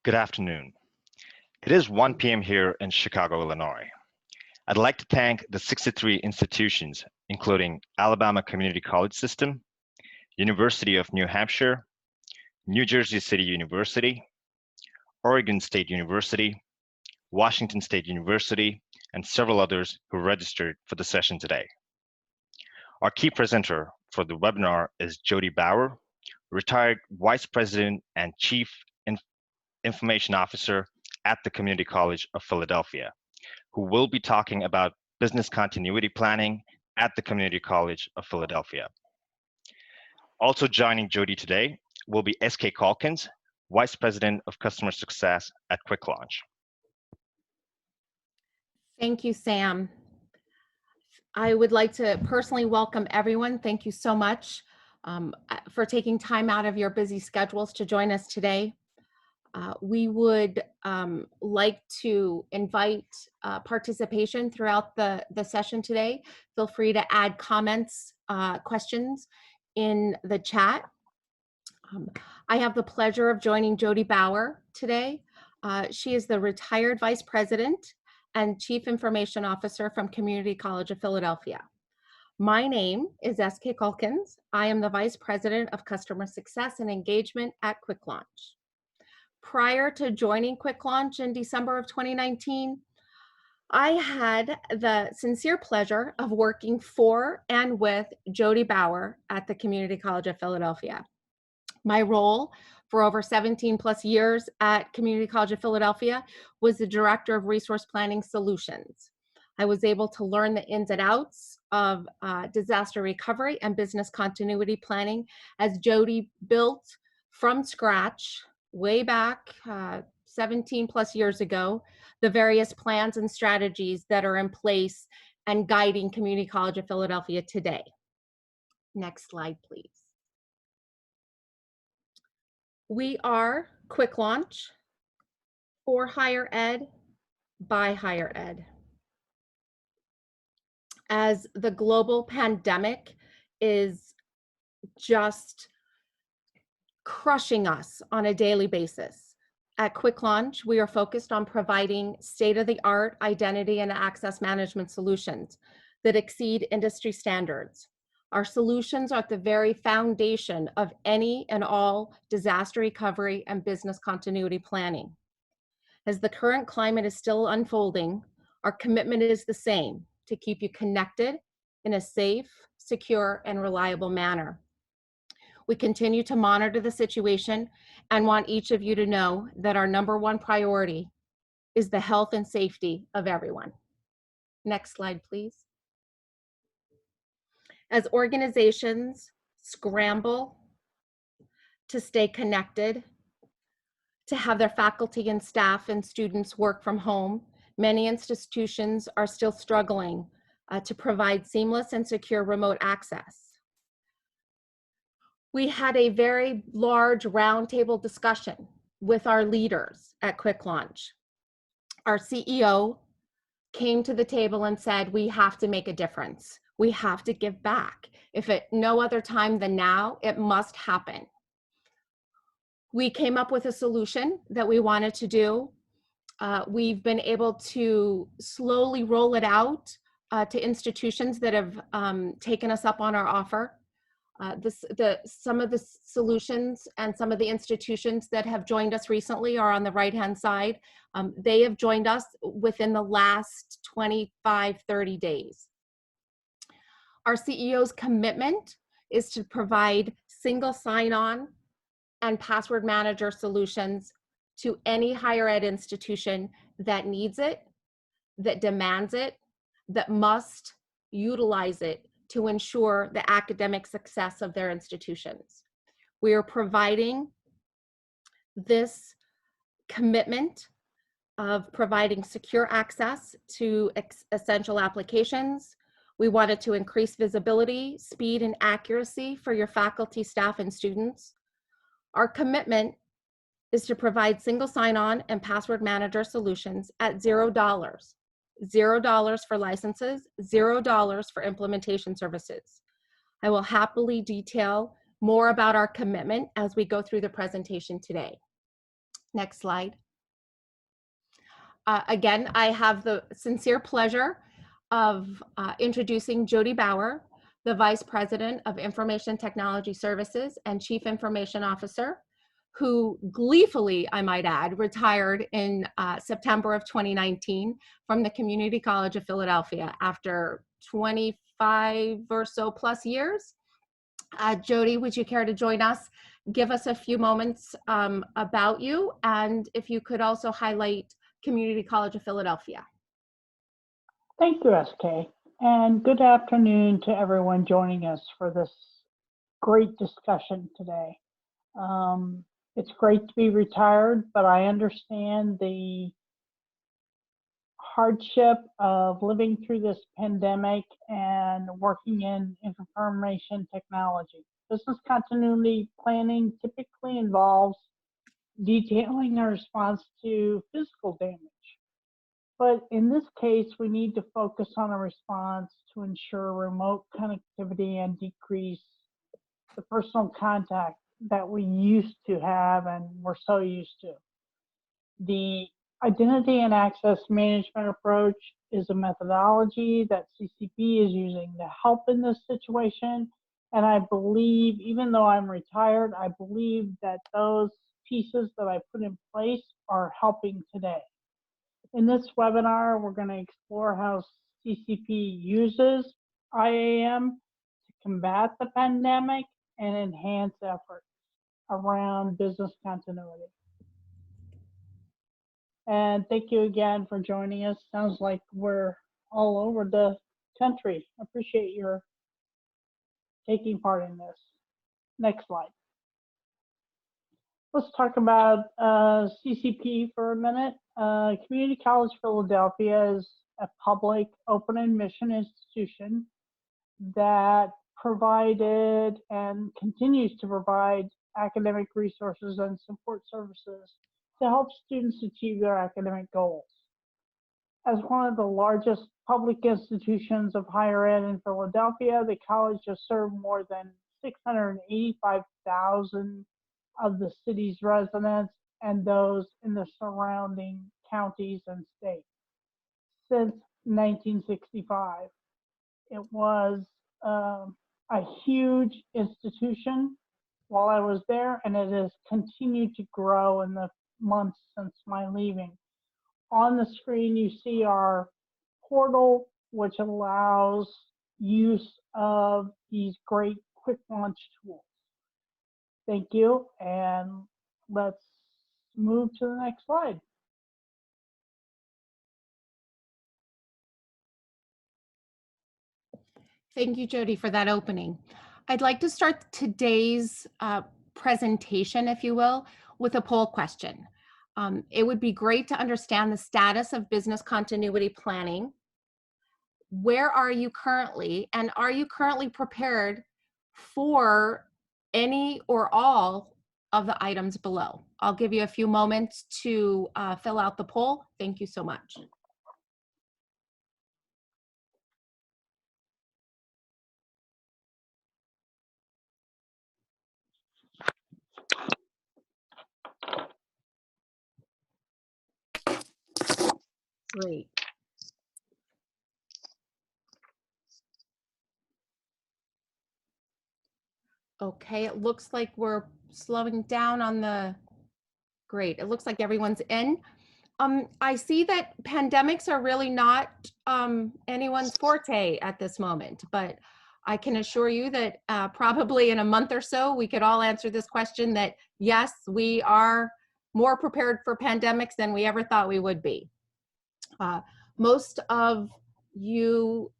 Good afternoon. It is 1 p.m. here in Chicago, Illinois. I'd like to thank the 63 institutions, including Alabama Community College System, University of New Hampshire, New Jersey City University, Oregon State University, Washington State University, and several others who registered for the session today. Our key presenter for the webinar is Jody Bauer, retired Vice President and Chief Information Officer at the Community College of Philadelphia, who will be talking about business continuity planning at the Community College of Philadelphia. Also joining Jody today will be S.K. Calkins, Vice President of Customer Success at QuickLaunch. Thank you, Sam. I would like to personally welcome everyone. Thank you so much for taking time out of your busy schedules to join us today. We would like to invite participation throughout the session today. Feel free to add comments, questions in the chat. I have the pleasure of joining Jody Bauer today. She is the retired Vice President and Chief Information Officer from Community College of Philadelphia. My name is S.K. Calkins. I am the Vice President of Customer Success and Engagement at QuickLaunch. Prior to joining QuickLaunch in December of 2019, I had the sincere pleasure of working for and with Jody Bauer at the Community College of Philadelphia. My role for over 17 plus years at Community College of Philadelphia was the Director of Resource Planning Solutions. I was able to learn the ins and outs of disaster recovery and business continuity planning as Jody built from scratch way back 17 plus years ago, the various plans and strategies that are in place and guiding Community College of Philadelphia today. Next slide, please. We are QuickLaunch for higher ed, by higher ed. As the global pandemic is just crushing us on a daily basis, at QuickLaunch, we are focused on providing state-of-the-art identity and access management solutions that exceed industry standards. Our solutions are at the very foundation of any and all disaster recovery and business continuity planning. As the current climate is still unfolding, our commitment is the same: to keep you connected in a safe, secure, and reliable manner. We continue to monitor the situation and want each of you to know that our #1 priority is the health and safety of everyone. Next slide, please. As organizations scramble to stay connected, to have their faculty and staff and students work from home, many institutions are still struggling to provide seamless and secure remote access. We had a very large roundtable discussion with our leaders at QuickLaunch. Our CEO came to the table and said, we have to make a difference. We have to give back. If at no other time than now, it must happen. We came up with a solution that we wanted to do. We've been able to slowly roll it out to institutions that have taken us up on our offer. Some of the solutions and some of the institutions that have joined us recently are on the right-hand side. They have joined us within the last 25, 30 days. Our CEO's commitment is to provide single sign-on and password manager solutions to any higher ed institution that needs it, that demands it, that must utilize it to ensure the academic success of their institutions. We are providing this commitment of providing secure access to essential applications. We wanted to increase visibility, speed, and accuracy for your faculty, staff, and students. Our commitment is to provide single sign-on and password manager solutions at $0. $0 for licenses, $0 for implementation services. I will happily detail more about our commitment as we go through the presentation today. Next slide. Again, I have the sincere pleasure of introducing Jody Bauer, the Vice President of Information Technology Services and Chief Information Officer, who gleefully, I might add, retired in September of 2019 from the Community College of Philadelphia after 25 or so plus years. Jody, would you care to join us? Give us a few moments about you, and if you could also highlight Community College of Philadelphia. Thank you, SK, and good afternoon to everyone joining us for this great discussion today. It's great to be retired, but I understand the hardship of living through this pandemic and working in information technology. Business continuity planning typically involves detailing a response to physical damage. But in this case, we need to focus on a response to ensure remote connectivity and decrease the personal contact that we used to have and we're so used to. The identity and access management approach is a methodology that CCP is using to help in this situation. And I believe, even though I'm retired, I believe that those pieces that I put in place are helping today. In this webinar, we're going to explore how CCP uses IAM to combat the pandemic and enhance efforts around business continuity. And thank you again for joining us. Sounds like we're all over the country. Appreciate your taking part in this. Next slide. Let's talk about CCP for a minute. Community College Philadelphia is a public open admission institution that provided and continues to provide academic resources and support services to help students achieve their academic goals. As one of the largest public institutions of higher ed in Philadelphia, the college has served more than 685,000 of the city's residents and those in the surrounding counties and states since 1965. It was a huge institution while I was there, and it has continued to grow in the months since my leaving. On the screen, you see our portal, which allows use of these great quick launch tools. Thank you, and let's move to the next slide. Thank you, Jody, for that opening. I'd like to start today's presentation, if you will, with a poll question. It would be great to understand the status of business continuity planning. Where are you currently, and are you currently prepared for any or all of the items below? I'll give you a few moments to fill out the poll. Thank you so much. Great. Okay, it looks like we're slowing down on the, great. It looks like everyone's in. I see that pandemics are really not anyone's forte at this moment, but I can assure you that probably in a month or so, we could all answer this question that yes, we are more prepared for pandemics than we ever thought we would be. Most of you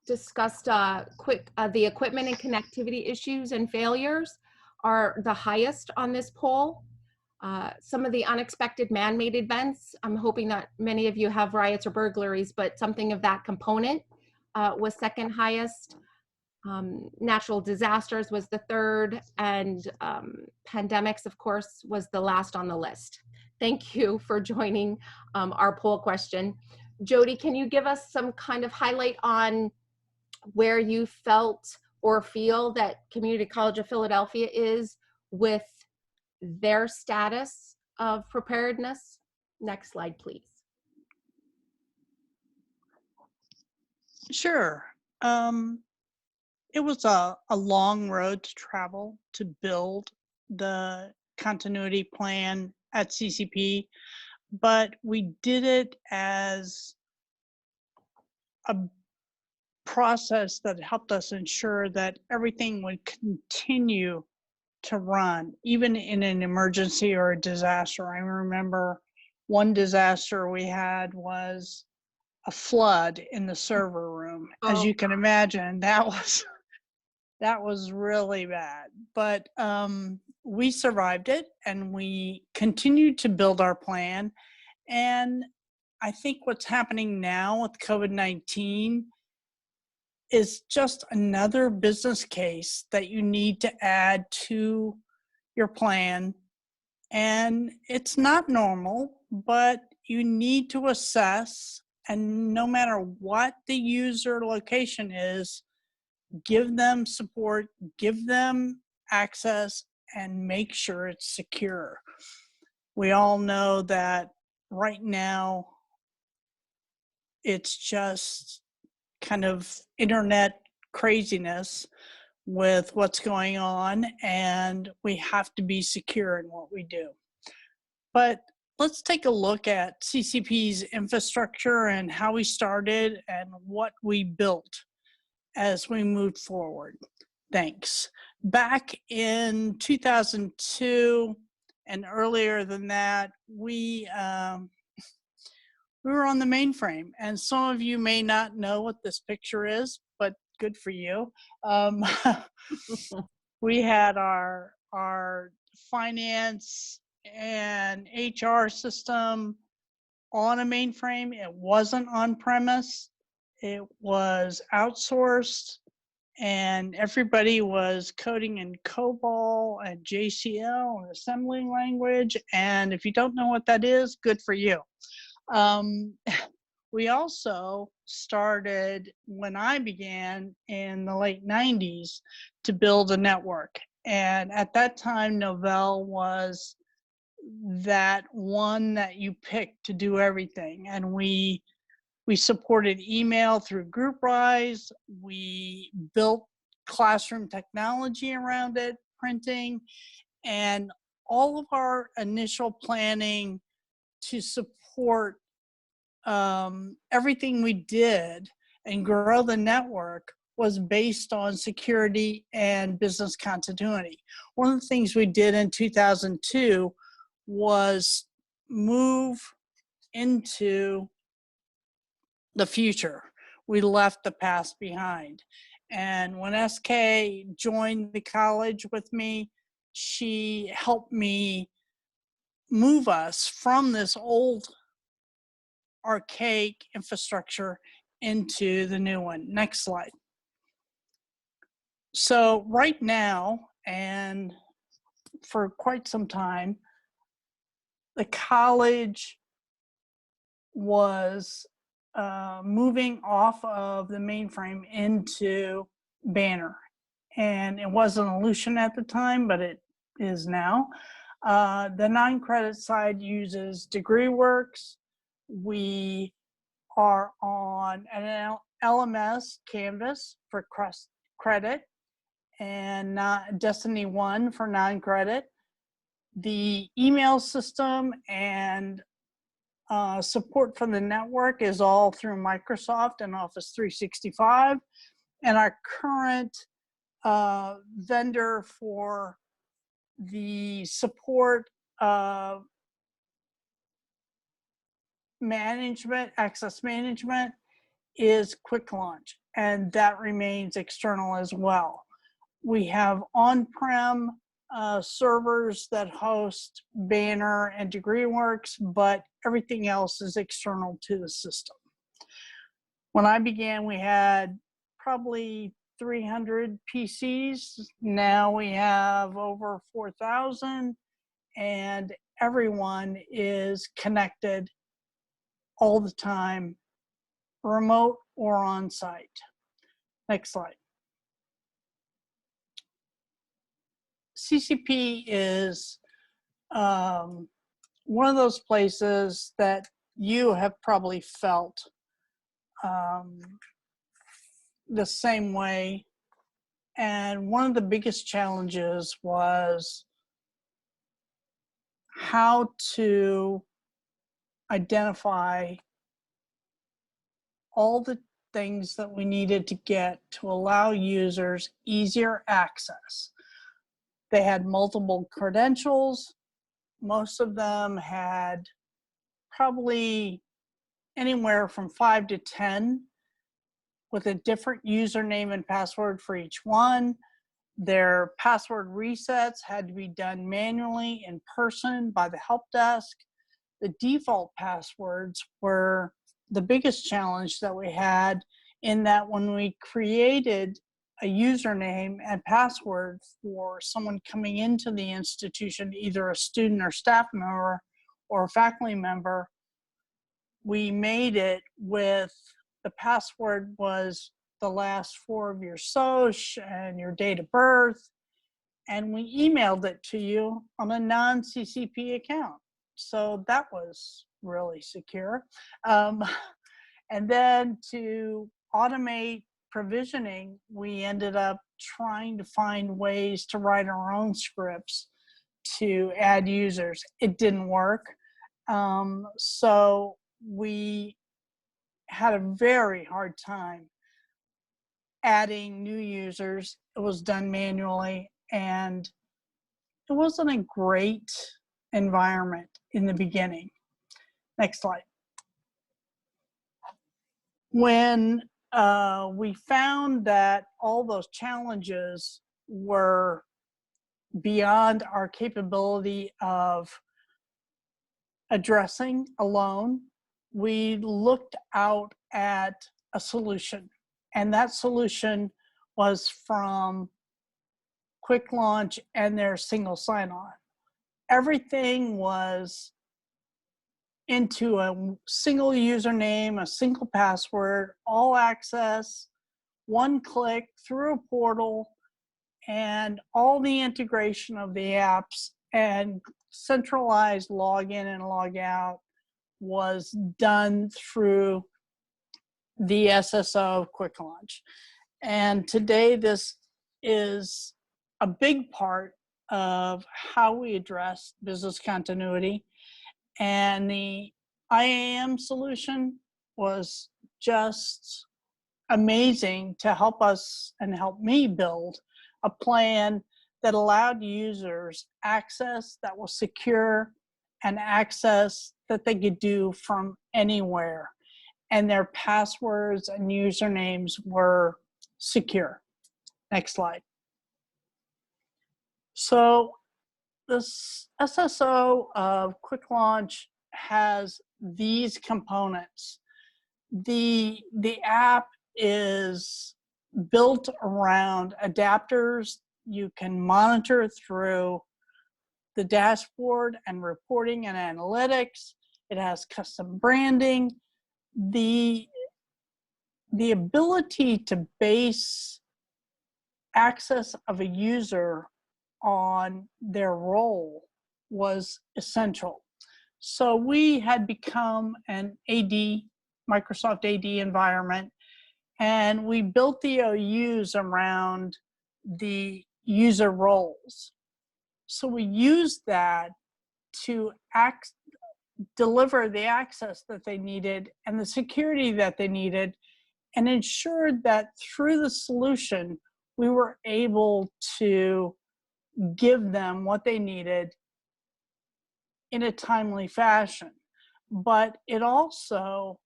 discussed the equipment and connectivity issues and failures are the highest on this poll. Some of the unexpected man-made events, I'm hoping that many of you have riots or burglaries, but something of that component was second highest. Natural disasters was the third, and pandemics, of course, was the last on the list. Thank you for joining our poll question. Jody, can you give us some kind of highlight on where you felt or feel that Community College of Philadelphia is with their status of preparedness. Next slide, please. Sure. It was a long road to travel to build the continuity plan at CCP, but we did it as a process that helped us ensure that everything would continue to run, even in an emergency or a disaster. I remember one disaster we had was a flood in the server room. As Oh. you can imagine, that was really bad. But we survived it and we continued to build our plan. And I think what's happening now with COVID-19 is just another business case that you need to add to your plan. And it's not normal, but you need to assess, and no matter what the user location is, give them support, give them access, and make sure it's secure. We all know that right now it's just kind of internet craziness with what's going on, and we have to be secure in what we do. But let's take a look at CCP's infrastructure and how we started and what we built as we moved forward. Thanks. Back in 2002 and earlier than that, we were on the mainframe, and some of you may not know what this picture is, but good for you. We had our finance and HR system on a mainframe. It wasn't on premise. It was outsourced, and everybody was coding in COBOL and JCL and assembly language. And if you don't know what that is, good for you. We also started, when I began in the late 90s, to build a network. And at that time, Novell was that one that you picked to do everything. And we supported email through GroupRise. We built classroom technology around it, printing, and all of our initial planning to support everything we did and grow the network was based on security and business continuity. One of the things we did in 2002 was move into the future. We left the past behind. And when SK joined the college with me, she helped me move us from this old archaic infrastructure into the new one. Next slide. So right now, and for quite some time, the college was moving off of the mainframe into Banner. And it wasn't Ellucian at the time, but it is now. The non-credit side uses DegreeWorks. We are on an LMS, Canvas, for credit, and Destiny 1 for non-credit. The email system and support from the network is all through Microsoft and Office 365. And our current vendor for the support of management, access management, is Quick Launch, and that remains external as well. We have on-prem servers that host Banner and DegreeWorks, but everything else is external to the system. When I began, we had probably 300 PCs. Now we have over 4,000, and everyone is connected all the time, remote or on site. Next slide. CCP is one of those places that you have probably felt the same way. And one of the biggest challenges was how to identify all the things that we needed to get to allow users easier access. They had multiple credentials. Most of them had probably anywhere from 5 to 10 with a different username and password for each one. Their password resets had to be done manually in person by the help desk. The default passwords were the biggest challenge that we had, in that when we created a username and password for someone coming into the institution, either a student or staff member or a faculty member, we made it with the password was the last 4 of your social and your date of birth, and we emailed it to you on a non-CCP account. So that was really secure. And then to automate provisioning, we ended up trying to find ways to write our own scripts to add users. It didn't work. So we had a very hard time adding new users. It was done manually, and it wasn't a great environment in the beginning. Next slide. When we found that all those challenges were beyond our capability of addressing alone, we looked out at a solution. And that solution was from Quick Launch and their single sign-on. Everything was into a single username, a single password, all access, one click through a portal, and all the integration of the apps and centralized login and log out was done through the SSO of Quick Launch. And today this is a big part of how we address business continuity. And the IAM solution was just amazing to help us and help me build a plan that allowed users access that was secure and access that they could do from anywhere. And their passwords and usernames were secure. Next slide. So this SSO of Quick Launch has these components. The app is built around adapters. You can monitor through the dashboard and reporting and analytics. It has custom branding. The ability to base access of a user on their role was essential. So we had become an AD, Microsoft AD environment, and we built the OUs around the user roles. So we used that to deliver the access that they needed and the security that they needed, and ensured that through the solution, we were able to give them what they needed in a timely fashion. But it also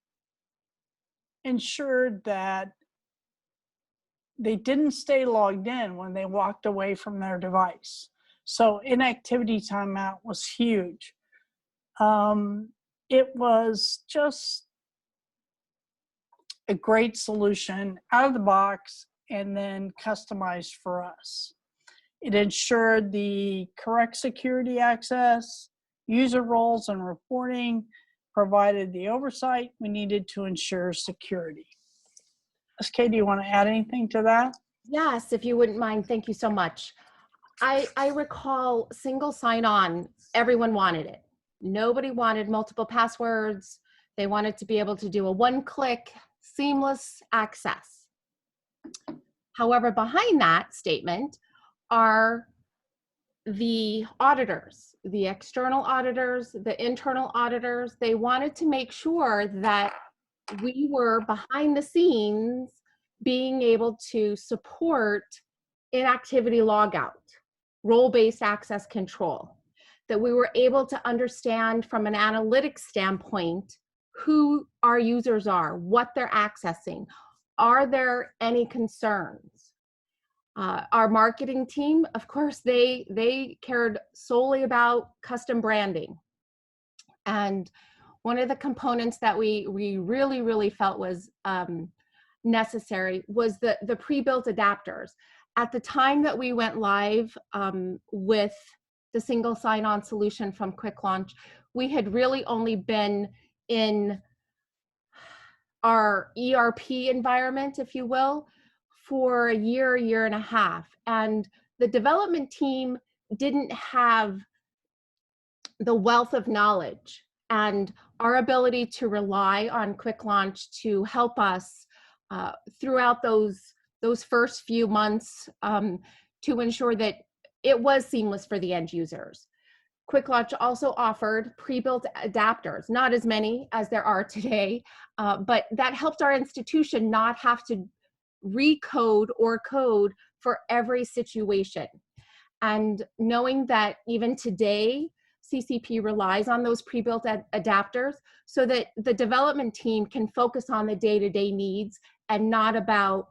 ensured that they didn't stay logged in when they walked away from their device. So inactivity timeout was huge. It was just a great solution out of the box and then customized for us. It ensured the correct security access, user roles and reporting, provided the oversight we needed to ensure security. SK, do you want to add anything to that? Yes, if you wouldn't mind, thank you so much. I recall single sign-on, everyone wanted it. Nobody wanted multiple passwords. They wanted to be able to do a one-click, seamless access. However, behind that statement are the auditors, the external auditors, the internal auditors. They wanted to make sure that we were behind the scenes being able to support inactivity logout, role-based access control, that we were able to understand from an analytics standpoint who our users are, what they're accessing. Are there any concerns? Our marketing team, of course, they cared solely about custom branding. And one of the components that we really felt was necessary was the pre-built adapters. At the time that we went live with the single sign-on solution from Quick Launch, we had really only been in our ERP environment, if you will, for a year and a half. And the development team didn't have the wealth of knowledge and our ability to rely on Quick Launch to help us throughout those first few months to ensure that it was seamless for the end users. Quick Launch also offered pre-built adapters, not as many as there are today, but that helped our institution not have to recode or code for every situation. And knowing that even today, CCP relies on those pre-built adapters so that the development team can focus on the day-to-day needs and not about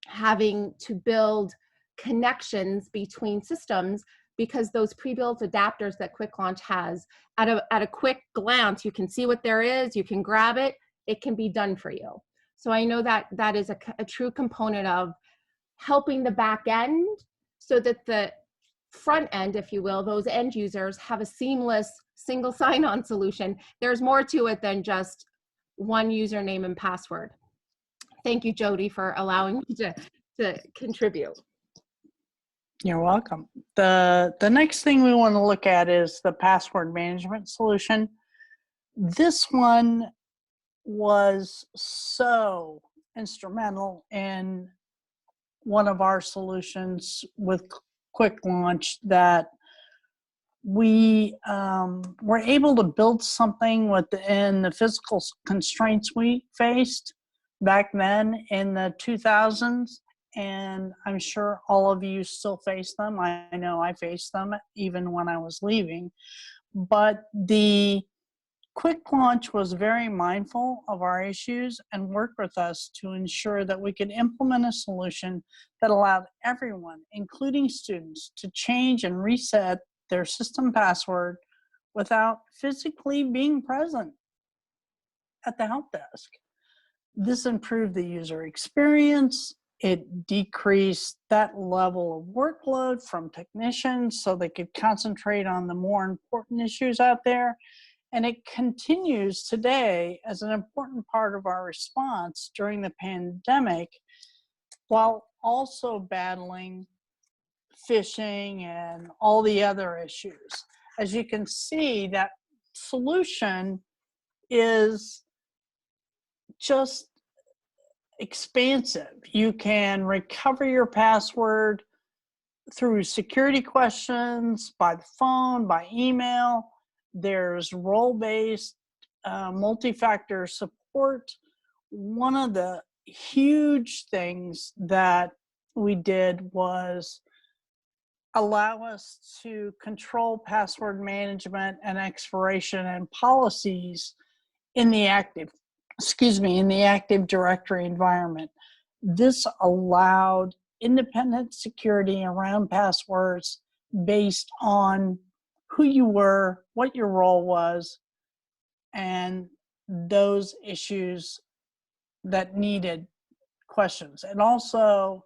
having to build connections between systems, because those pre-built adapters that Quick Launch has, at a quick glance, you can see what there is, you can grab it, it can be done for you. So I know that that is a true component of helping the back end so that the front end, if you will, those end users have a seamless single sign-on solution. There's more to it than just one username and password. Thank you, Jody, for allowing me to contribute. You're welcome. The next thing we want to look at is the password management solution. This one was so instrumental in one of our solutions with Quick Launch that we were able to build something within the physical constraints we faced back then in the 2000s. And I'm sure all of you still face them. I know I faced them even when I was leaving. But the Quick Launch was very mindful of our issues and worked with us to ensure that we could implement a solution that allowed everyone, including students, to change and reset their system password without physically being present at the help desk. This improved the user experience. It decreased that level of workload from technicians so they could concentrate on the more important issues out there. And it continues today as an important part of our response during the pandemic, while also battling phishing and all the other issues. As you can see, that solution is just expansive. You can recover your password through security questions, by the phone, by email. There's role-based multi-factor support. One of the huge things that we did was allow us to control password management and expiration and policies in the Active Directory environment. This allowed independent security around passwords based on who you were, what your role was, and those issues that needed questions. And also,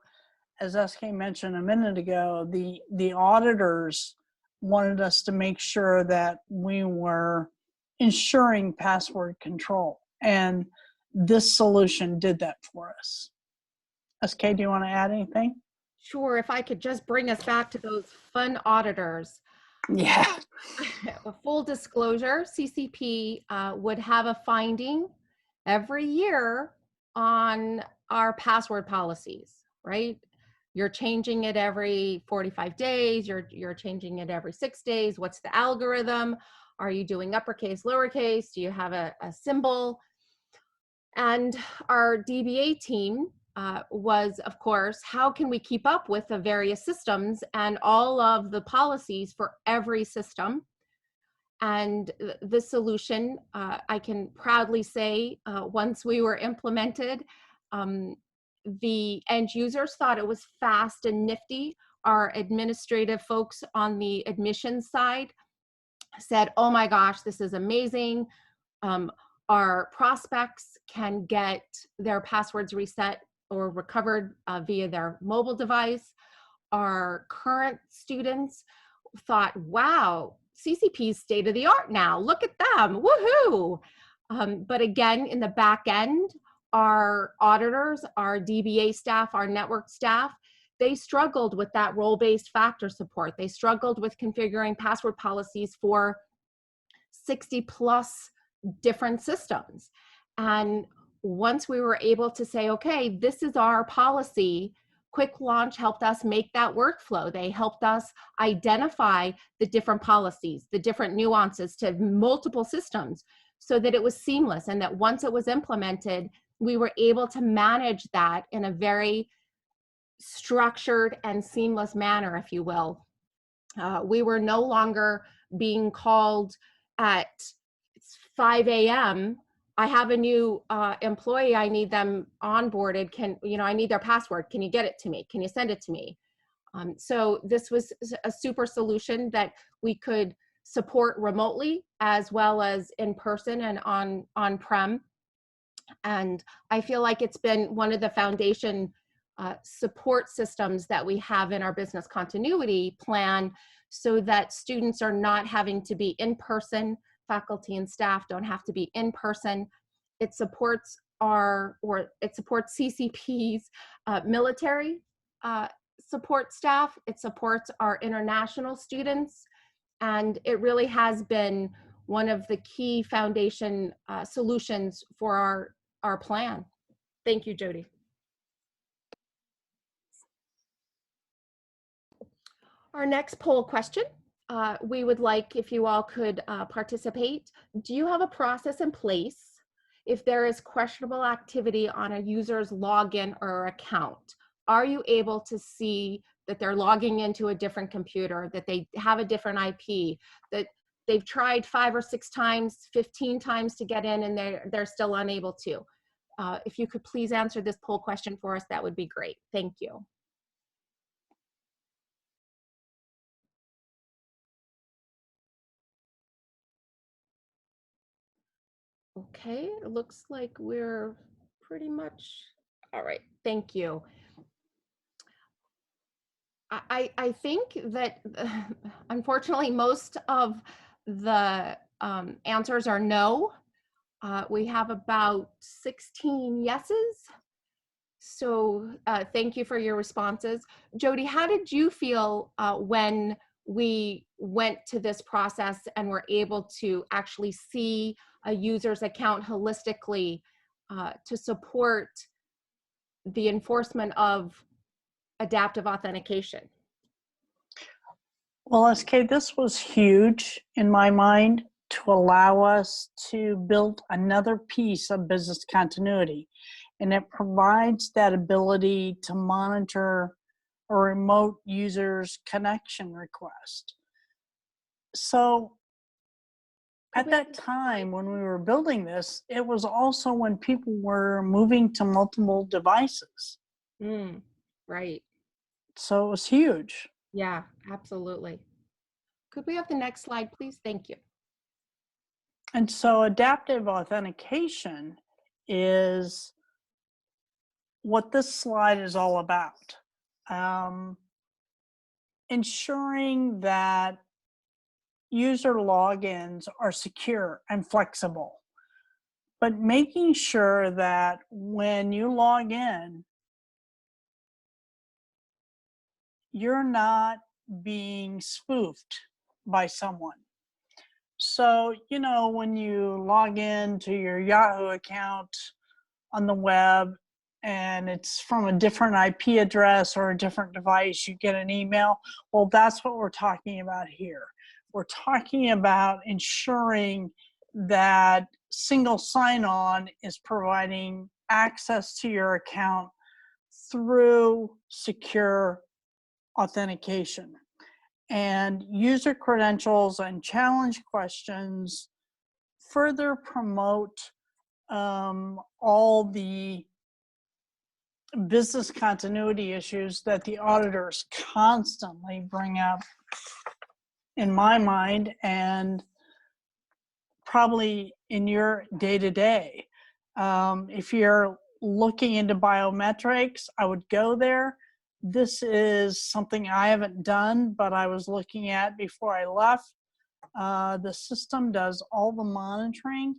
as SK mentioned a minute ago, the auditors wanted us to make sure that we were ensuring password control. And this solution did that for us. SK, do you want to add anything? Sure, if I could just bring us back to those fun auditors. Yeah. A full disclosure, CCP would have a finding every year on our password policies, right? You're changing it every 45 days, you're changing it every 6 days. What's the algorithm? Are you doing uppercase, lowercase? Do you have a symbol? And our DBA team was, of course, how can we keep up with the various systems and all of the policies for every system? And the solution, I can proudly say, once we were implemented, the end users thought it was fast and nifty. Our administrative folks on the admissions side said, oh my gosh, this is amazing. Our prospects can get their passwords reset or recovered via their mobile device. Our current students thought, wow, CCP's state of the art now. Look at them, woohoo. But again, in the back end, our auditors, our DBA staff, our network staff, they struggled with that role-based factor support. They struggled with configuring password policies for 60 plus different systems. And once we were able to say, okay, this is our policy, Quick Launch helped us make that workflow. They helped us identify the different policies, the different nuances to multiple systems so that it was seamless, and that once it was implemented, we were able to manage that in a very structured and seamless manner, if you will. We were no longer being called at 5 a.m. I have a new employee, I need them onboarded. I need their password. Can you get it to me? Can you send it to me? So this was a super solution that we could support remotely as well as in person and on-prem. And I feel like it's been one of the foundation support systems that we have in our business continuity plan, so that students are not having to be in person, faculty and staff don't have to be in person. It supports CCP's military support staff. It supports our international students. And it really has been one of the key foundation solutions for our plan. Thank you, Jody. Our next poll question, we would like if you all could participate. Do you have a process in place if there is questionable activity on a user's login or account? Are you able to see that they're logging into a different computer, that they have a different IP, that they've tried 5 or 6 times, 15 times to get in and they're still unable to? If you could please answer this poll question for us, that would be great. Thank you. Okay, it looks like we're pretty much, all right, thank you. I think that unfortunately most of the answers are no. We have about 16 yeses. So thank you for your responses. Jody, how did you feel when we went to this process and were able to actually see a user's account holistically to support the enforcement of adaptive authentication? Well, SK, this was huge in my mind to allow us to build another piece of business continuity. And it provides that ability to monitor a remote user's connection request. So at that time when we were building this, it was also when people were moving to multiple devices. Right. So it was huge. Yeah, absolutely. Could we have the next slide, please? Thank you. And so adaptive authentication is what this slide is all about. Ensuring that user logins are secure and flexible, but making sure that when you log in, you're not being spoofed by someone. So, you know, when you log in to your Yahoo account on the web and it's from a different IP address or a different device, you get an email. Well, that's what we're talking about here. We're talking about ensuring that single sign-on is providing access to your account through secure authentication. And user credentials and challenge questions further promote all the business continuity issues that the auditors constantly bring up, in my mind, and probably in your day-to-day. If you're looking into biometrics, I would go there. This is something I haven't done, but I was looking at before I left. The system does all the monitoring,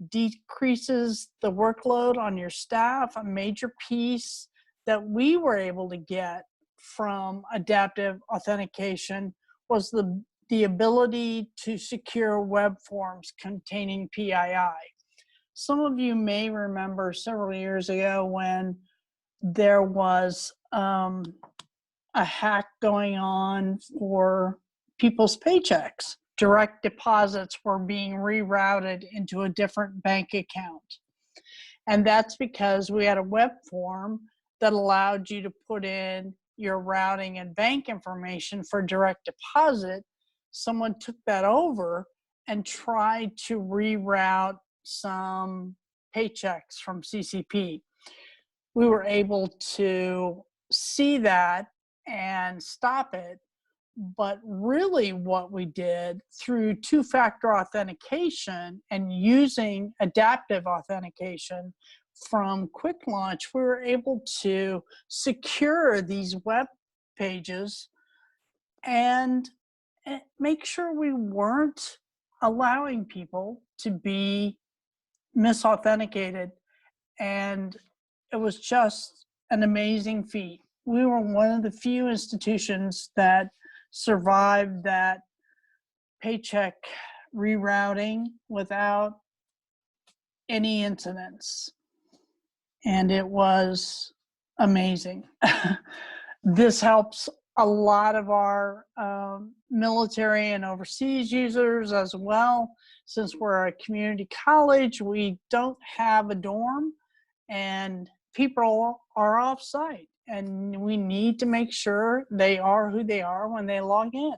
decreases the workload on your staff. A major piece that we were able to get from adaptive authentication was the ability to secure web forms containing PII. Some of you may remember several years ago when there was a hack going on for people's paychecks. Direct deposits were being rerouted into a different bank account. And that's because we had a web form that allowed you to put in your routing and bank information for direct deposit. Someone took that over and tried to reroute some paychecks from CCP. We were able to see that and stop it. But really what we did through two-factor authentication and using adaptive authentication from Quick Launch, we were able to secure these web pages and make sure we weren't allowing people to be misauthenticated. And it was just an amazing feat. We were one of the few institutions that survived that paycheck rerouting without any incidents. And it was amazing. This helps a lot of our military and overseas users as well. Since we're a community college, we don't have a dorm and people are off site. And we need to make sure they are who they are when they log in.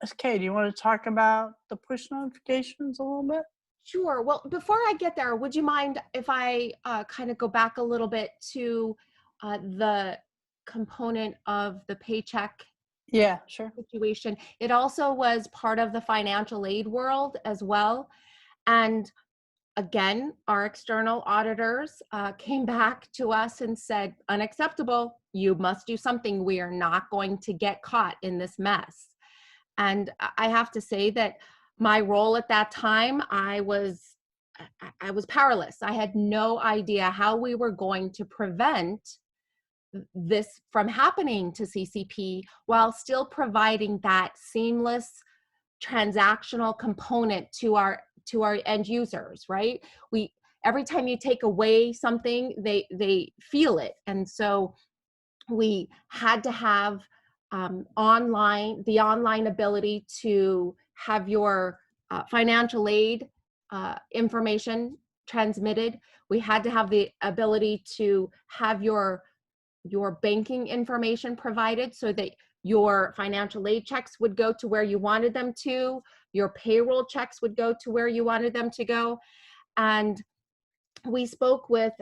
Okay, do you want to talk about the push notifications a little bit? Sure. Well, before I get there, would you mind if I kind of go back a little bit to the component of the paycheck Yeah, sure. situation? It also was part of the financial aid world as well. And again, our external auditors came back to us and said, unacceptable, you must do something. We are not going to get caught in this mess. And I have to say that my role at that time, I was powerless. I had no idea how we were going to prevent this from happening to CCP while still providing that seamless transactional component to our end users, right? Every time you take away something, they feel it. And so we had to have the online ability to have your financial aid information transmitted. We had to have the ability to have your banking information provided so that your financial aid checks would go to where you wanted them to, your payroll checks would go to where you wanted them to go. And we spoke with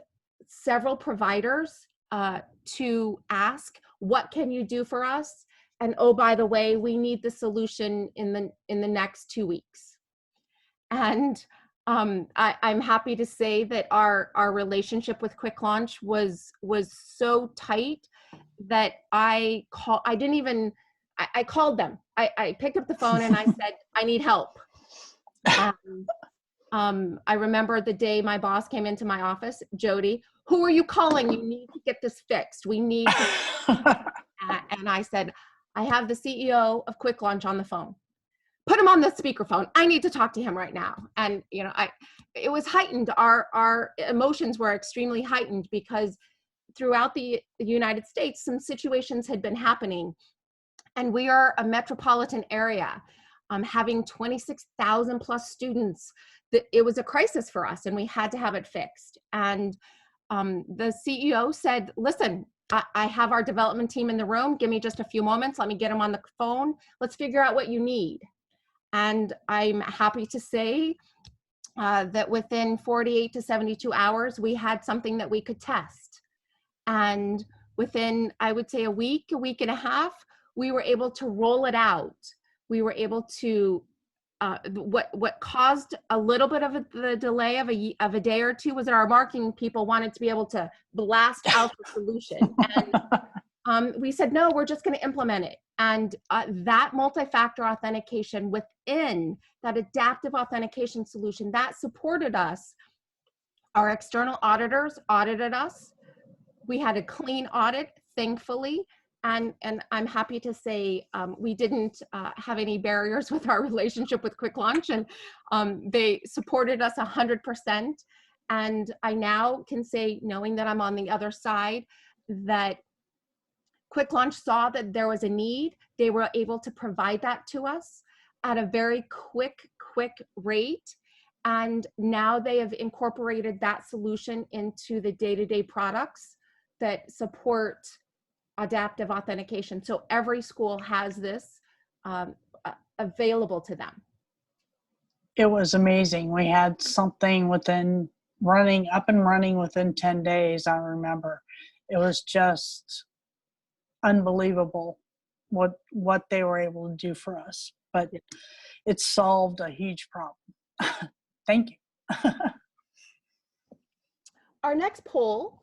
several providers to ask, what can you do for us? And oh, by the way, we need the solution in the next 2 weeks. And I'm happy to say that our relationship with Quick Launch was so tight that I called them. I picked up the phone and I said, I need help. I remember the day my boss came into my office, Jody, who are you calling? You need to get this fixed. We need to. And I said, I have the CEO of Quick Launch on the phone. Put him on the speakerphone. I need to talk to him right now. And it was heightened. Our emotions were extremely heightened because throughout the United States, some situations had been happening, and we are a metropolitan area, having 26,000 plus students. It was a crisis for us, and we had to have it fixed. And the CEO said, listen, I have our development team in the room. Give me just a few moments. Let me get them on the phone. Let's figure out what you need. And I'm happy to say that within 48 to 72 hours, we had something that we could test. And within, I would say, a week and a half, we were able to roll it out. We were able to, what caused a little bit of the delay of a day or two was that our marketing people wanted to be able to blast out the solution. And we said, no, we're just going to implement it. And that multi-factor authentication within that adaptive authentication solution, that supported us. Our external auditors audited us. We had a clean audit, thankfully. And I'm happy to say we didn't have any barriers with our relationship with Quick Launch, and they supported us 100%. And I now can say, knowing that I'm on the other side, that Quick Launch saw that there was a need. They were able to provide that to us at a very quick rate. And now they have incorporated that solution into the day-to-day products that support adaptive authentication. So every school has this available to them. It was amazing. We had something up and running within 10 days, I remember. It was just unbelievable what they were able to do for us. But it solved a huge problem. Thank you. Our next poll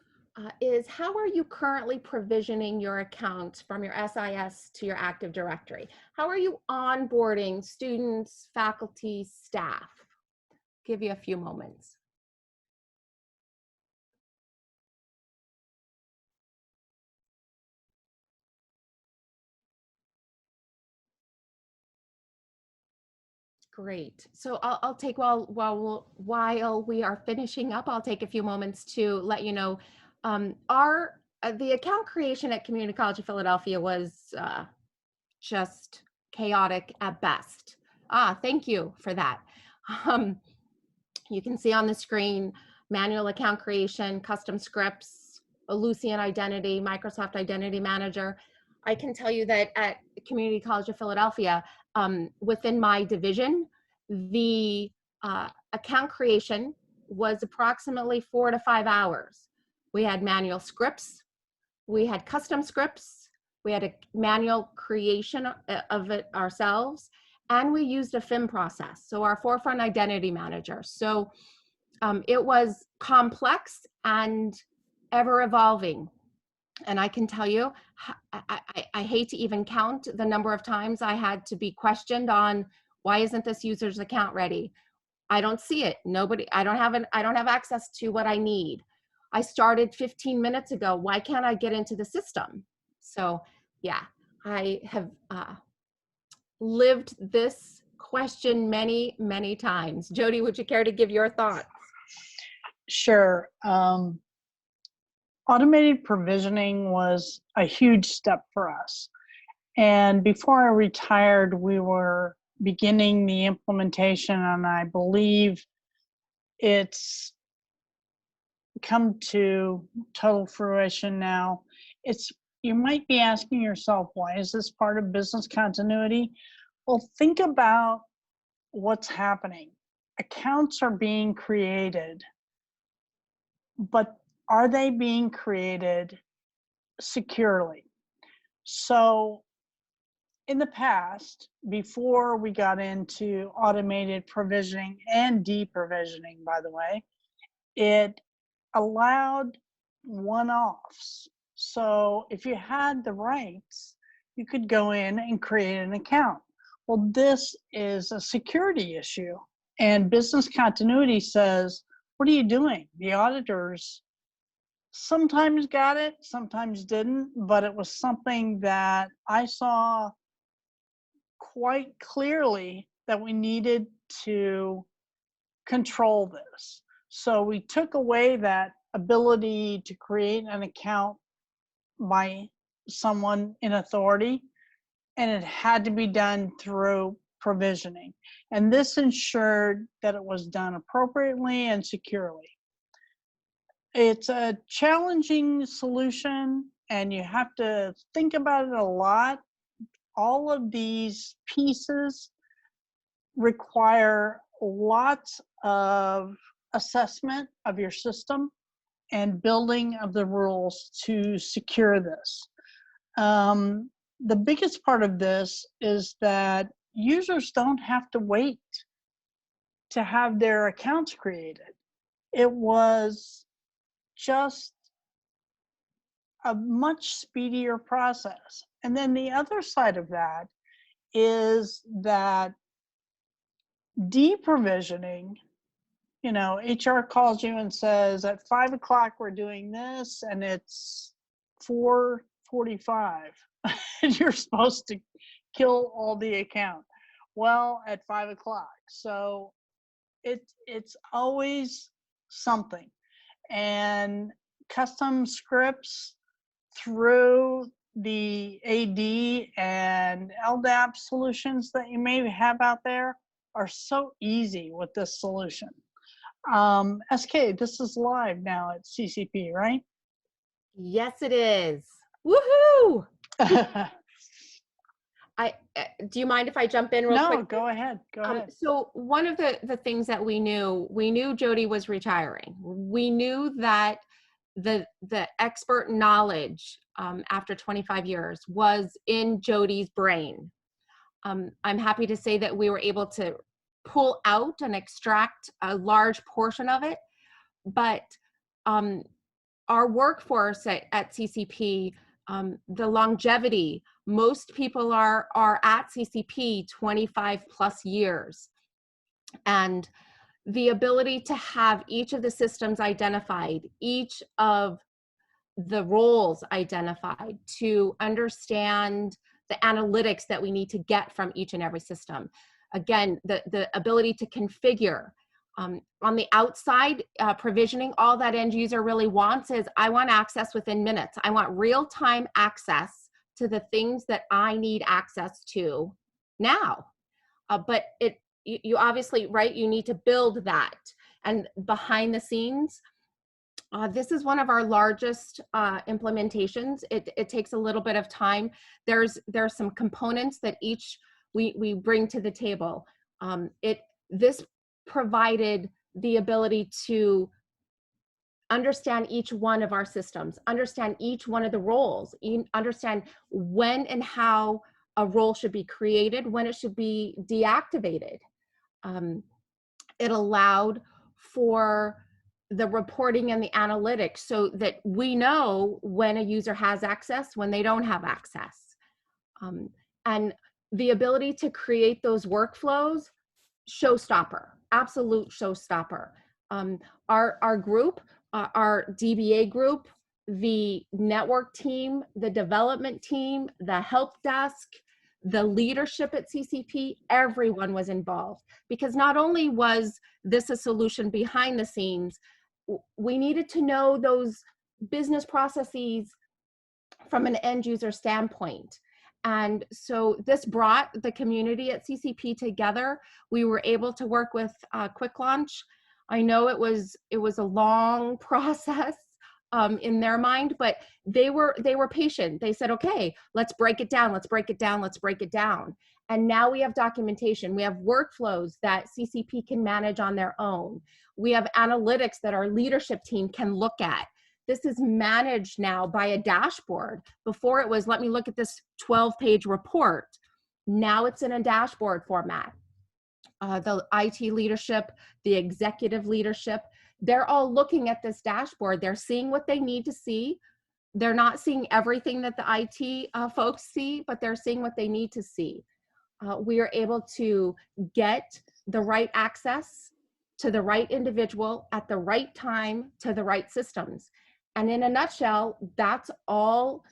is, how are you currently provisioning your account from your SIS to your Active Directory? How are you onboarding students, faculty, staff? Give you a few moments. Great. So I'll take while we are finishing up, I'll take a few moments to let you know the account creation at Community College of Philadelphia was just chaotic at best. Thank you for that. You can see on the screen manual account creation, custom scripts, Ellucian Identity, Microsoft Identity Manager. I can tell you that at Community College of Philadelphia, within my division, the account creation was approximately 4 to 5 hours. We had manual scripts, we had custom scripts, we had a manual creation of it ourselves, and we used a FIM process, so our Forefront Identity Manager. So it was complex and ever evolving. And I can tell you, I hate to even count the number of times I had to be questioned on, why isn't this user's account ready? I don't see it. I don't have access to what I need. I started 15 minutes ago. Why can't I get into the system? So yeah, I have lived this question many, many times. Jody, would you care to give your thoughts? Sure. Automated provisioning was a huge step for us. And before I retired, we were beginning the implementation, and I believe it's come to total fruition now. You might be asking yourself, why is this part of business continuity? Well, think about what's happening. Accounts are being created, but are they being created securely? So in the past, before we got into automated provisioning and deprovisioning, by the way, it allowed one-offs. So if you had the rights, you could go in and create an account. Well, this is a security issue. And business continuity says, what are you doing? The auditors sometimes got it, sometimes didn't, but it was something that I saw quite clearly that we needed to control this. So we took away that ability to create an account by someone in authority, and it had to be done through provisioning. And this ensured that it was done appropriately and securely. It's a challenging solution, and you have to think about it a lot. All of these pieces require lots of assessment of your system and building of the rules to secure this. The biggest part of this is that users don't have to wait to have their accounts created. It was just a much speedier process. And then the other side of that is that deprovisioning, you know, HR calls you and says at 5 o'clock we're doing this, and it's 4:45 and you're supposed to kill all the account. Well, at 5 o'clock. So it's always something. And custom scripts through the AD and LDAP solutions that you may have out there are so easy with this solution. SK, this is live now at CCP, right? Yes, it is. Woohoo! Do you mind if I jump in real quick? No, go ahead. Go ahead. So one of the things that we knew Jody was retiring. We knew that the expert knowledge after 25 years was in Jody's brain. I'm happy to say that we were able to pull out and extract a large portion of it, but our workforce at CCP, the longevity, most people are at CCP 25 plus years. And the ability to have each of the systems identified, each of the roles identified, to understand the analytics that we need to get from each and every system. Again, the ability to configure. On the outside, provisioning, all that end user really wants is, I want access within minutes. I want real-time access to the things that I need access to now. But you obviously, right, you need to build that. And behind the scenes, this is one of our largest implementations. It takes a little bit of time. There's some components that we bring to the table. This provided the ability to understand each one of our systems, understand each one of the roles, understand when and how a role should be created, when it should be deactivated. It allowed for the reporting and the analytics so that we know when a user has access, when they don't have access. And the ability to create those workflows, showstopper, absolute showstopper. Our group, our DBA group, the network team, the development team, the help desk, the leadership at CCP, everyone was involved, because not only was this a solution behind the scenes, we needed to know those business processes from an end user standpoint. And so this brought the community at CCP together. We were able to work with Quick Launch. I know it was a long process in their mind, but they were patient. They said, okay, let's break it down, let's break it down, let's break it down. And now we have documentation. We have workflows that CCP can manage on their own. We have analytics that our leadership team can look at. This is managed now by a dashboard. Before it was, let me look at this 12-page report. Now it's in a dashboard format. The IT leadership, the executive leadership, they're all looking at this dashboard. They're seeing what they need to see. They're not seeing everything that the IT folks see, but they're seeing what they need to see. We are able to get the right access to the right individual at the right time to the right systems. And in a nutshell, that's all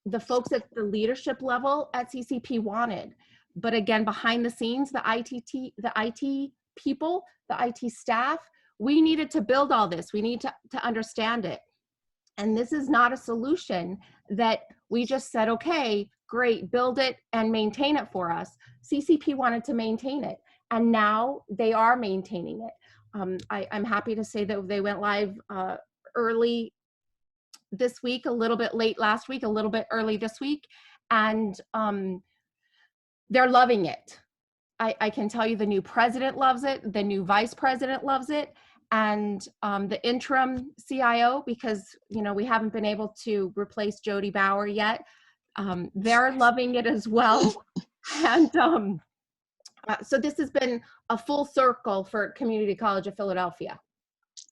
the folks at the leadership level at CCP wanted. But again, behind the scenes, the IT people, the IT staff, we needed to build all this. We need to understand it. And this is not a solution that we just said, okay, great, build it and maintain it for us. CCP wanted to maintain it, and now they are maintaining it. I'm happy to say that they went live early this week, a little bit late last week, a little bit early this week, and they're loving it. I can tell you the new president loves it, the new vice president loves it, and the interim CIO, because we haven't been able to replace Jody Bauer yet, they're loving it as well. And so this has been a full circle for Community College of Philadelphia.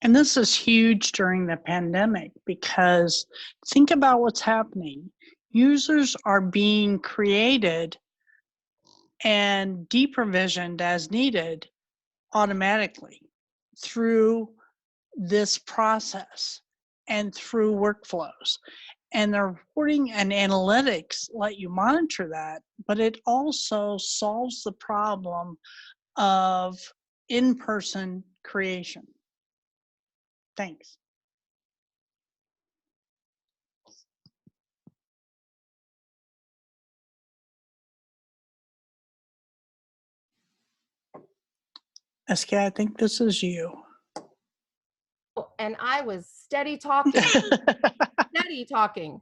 And this is huge during the pandemic, because think about what's happening. Users are being created and deprovisioned as needed automatically through this process and through workflows. And the reporting and analytics let you monitor that, but it also solves the problem of in-person creation. Thanks. SK, I think this is you. And I was steady talking, steady talking.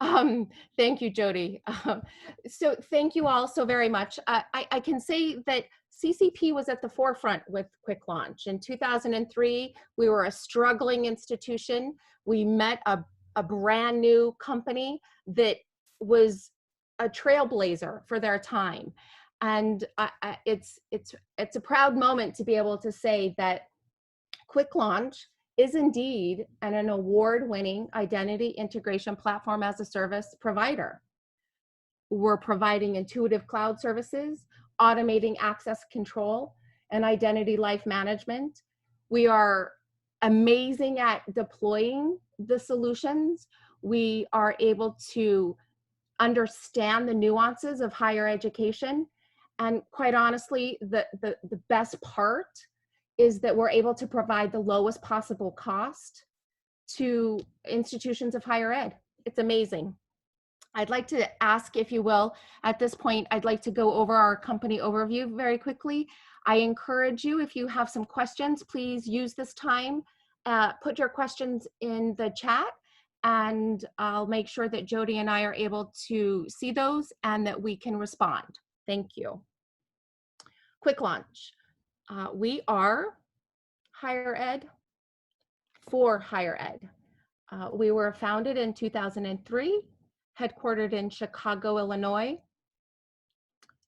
Thank you, Jody. So thank you all so very much. I can say that CCP was at the forefront with Quick Launch. In 2003, we were a struggling institution. We met a brand new company that was a trailblazer for their time. And it's a proud moment to be able to say that Quick Launch is indeed an award-winning identity integration platform as a service provider. We're providing intuitive cloud services, automating access control, and identity life management. We are amazing at deploying the solutions. We are able to understand the nuances of higher education. And quite honestly, the best part is that we're able to provide the lowest possible cost to institutions of higher ed. It's amazing. I'd like to ask, if you will, at this point, I'd like to go over our company overview very quickly. I encourage you, if you have some questions, please use this time, put your questions in the chat, and I'll make sure that Jody and I are able to see those and that we can respond. Thank you. Quick Launch. We are higher ed for higher ed. We were founded in 2003, headquartered in Chicago, Illinois.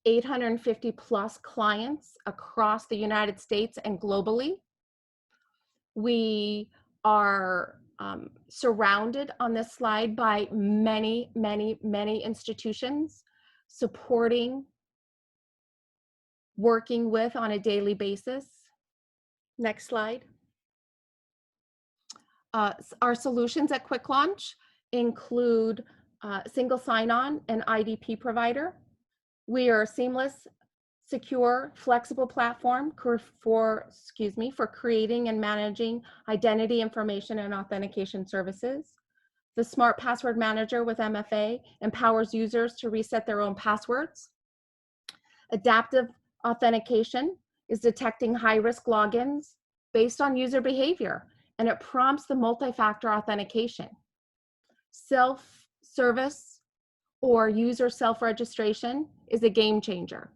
850 plus clients across the United States and globally. We are surrounded on this slide by many, many, many institutions supporting, working with on a daily basis. Next slide. Our solutions at Quick Launch include single sign-on and IDP provider. We are a seamless, secure, flexible platform for creating and managing identity information and authentication services. The Smart Password Manager with MFA empowers users to reset their own passwords. Adaptive authentication is detecting high-risk logins based on user behavior, and it prompts the multi-factor authentication. Self-service or user self-registration is a game changer.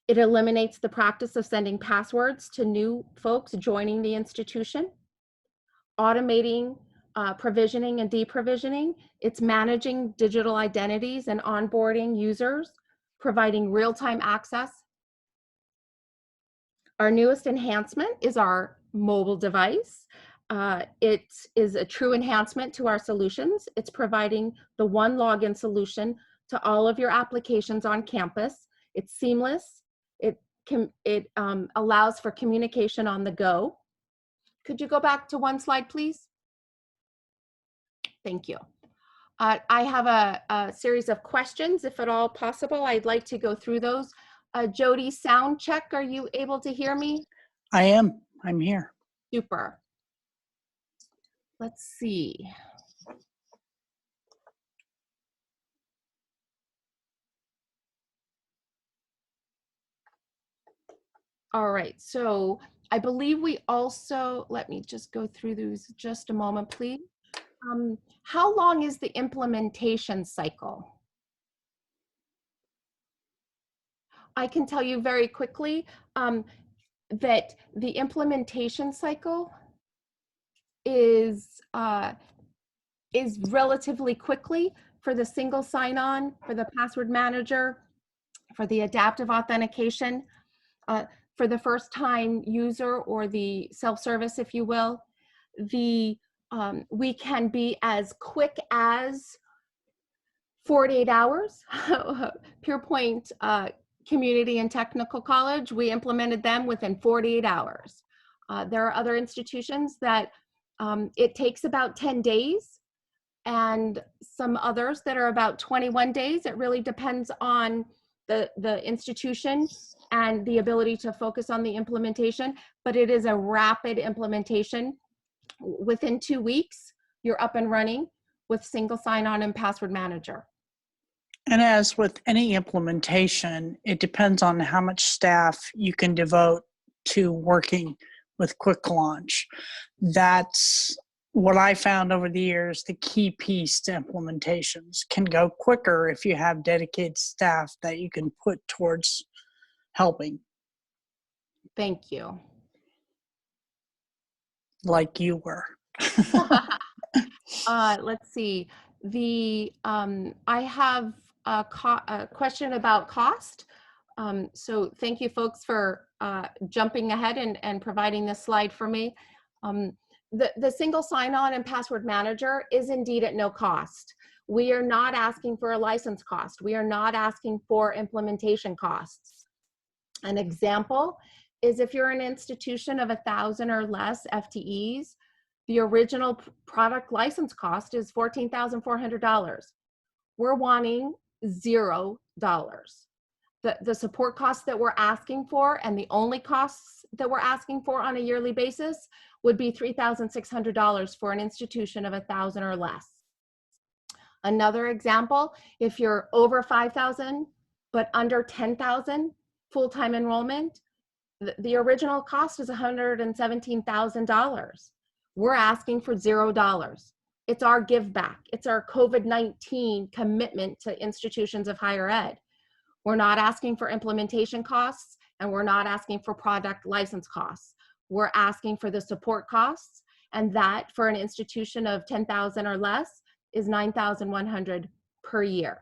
It eliminates the practice of sending passwords to new folks joining the institution. Automating provisioning and deprovisioning. It's managing digital identities and onboarding users, providing real-time access. Our newest enhancement is our mobile device. It is a true enhancement to our solutions. It's providing the one login solution to all of your applications on campus. It's seamless. It allows for communication on the go. Could you go back to one slide, please? Thank you. I have a series of questions, if at all possible. I'd like to go through those. Jody, sound check. Are you able to hear me? I am. I'm here. Super. Let's see. All right, so I believe we also, let me just go through these just a moment, please. How long is the implementation cycle? I can tell you very quickly that the implementation cycle is relatively quickly for the single sign-on, for the password manager, for the adaptive authentication, for the first-time user or the self-service, if you will. We can be as quick as 48 hours. PurePoint Community and Technical College, we implemented them within 48 hours. There are other institutions that it takes about 10 days, and some others that are about 21 days. It really depends on the institution and the ability to focus on the implementation, but it is a rapid implementation. Within 2 weeks, you're up and running with single sign-on and password manager. And as with any implementation, it depends on how much staff you can devote to working with Quick Launch. That's what I found over the years, the key piece to implementations. Can go quicker if you have dedicated staff that you can put towards helping. Thank you. Like you were. Let's see. I have a question about cost. So thank you folks for jumping ahead and providing this slide for me. The single sign-on and password manager is indeed at no cost. We are not asking for a license cost. We are not asking for implementation costs. An example is if you're an institution of 1,000 or less FTEs, the original product license cost is $14,400. We're wanting $0. The support costs that we're asking for, and the only costs that we're asking for on a yearly basis, would be $3,600 for an institution of 1,000 or less. Another example, if you're over 5,000 but under 10,000 full-time enrollment, the original cost is $117,000. We're asking for $0. It's our give back. It's our COVID-19 commitment to institutions of higher ed. We're not asking for implementation costs, and we're not asking for product license costs. We're asking for the support costs, and that for an institution of 10,000 or less is $9,100 per year.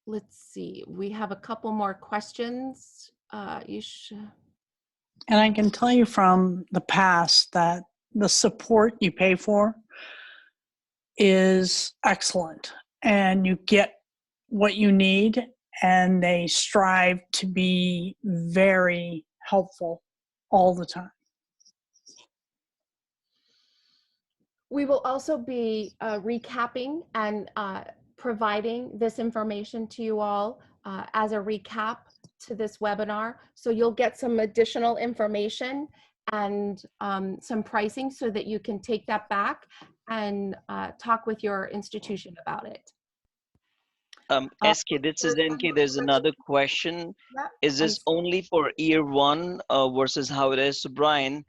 Let's see, we have a couple more questions. And I can tell you from the past that the support you pay for is excellent, and you get what you need, and they strive to be very helpful all the time. We will also be recapping and providing this information to you all as a recap to this webinar. So you'll get some additional information and some pricing so that you can take that back and talk with your institution about it. SK, this is NK. There's another question. Yep. Is this only for year one versus how it is? So Brian,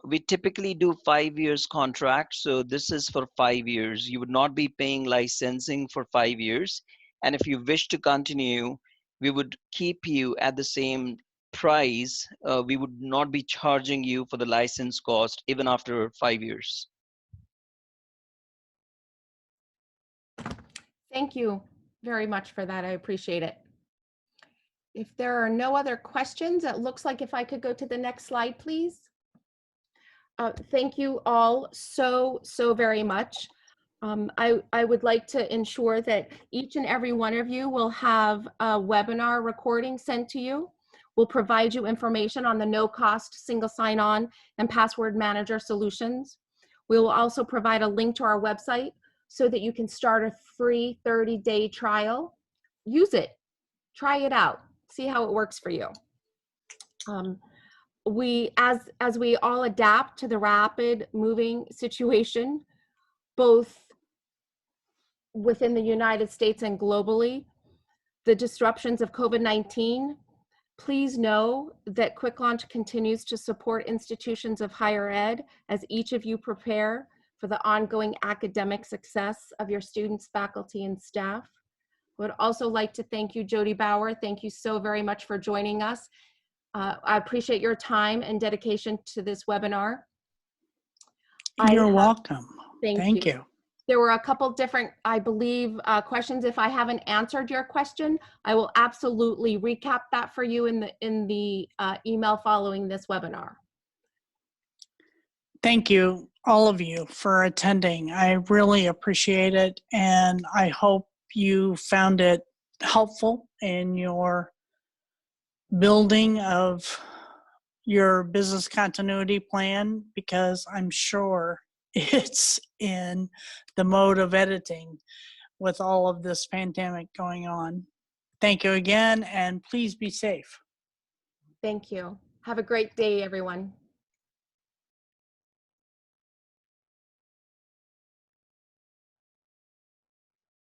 we typically do 5 years contract. So this is for 5 years. You would not be paying licensing for 5 years. And if you wish to continue, we would keep you at the same price. We would not be charging you for the license cost even after 5 years. Thank you very much for that. I appreciate it. If there are no other questions, it looks like if I could go to the next slide, please. Thank you all so very much. I would like to ensure that each and every one of you will have a webinar recording sent to you. We'll provide you information on the no-cost single sign-on and password manager solutions. We will also provide a link to our website so that you can start a free 30-day trial. Use it, try it out, see how it works for you. As we all adapt to the rapid moving situation, both within the United States and globally, the disruptions of COVID-19, please know that Quick Launch continues to support institutions of higher ed as each of you prepare for the ongoing academic success of your students, faculty, and staff. I would also like to thank you, Jody Bauer. Thank you so very much for joining us. I appreciate your time and dedication to this webinar. You're welcome. Thank you. There were a couple different, I believe, questions. If I haven't answered your question, I will absolutely recap that for you in the email following this webinar. Thank you, all of you, for attending. I really appreciate it, and I hope you found it helpful in your building of your business continuity plan, because I'm sure it's in the mode of editing with all of this pandemic going on. Thank you again, and please be safe. Thank you. Have a great day, everyone.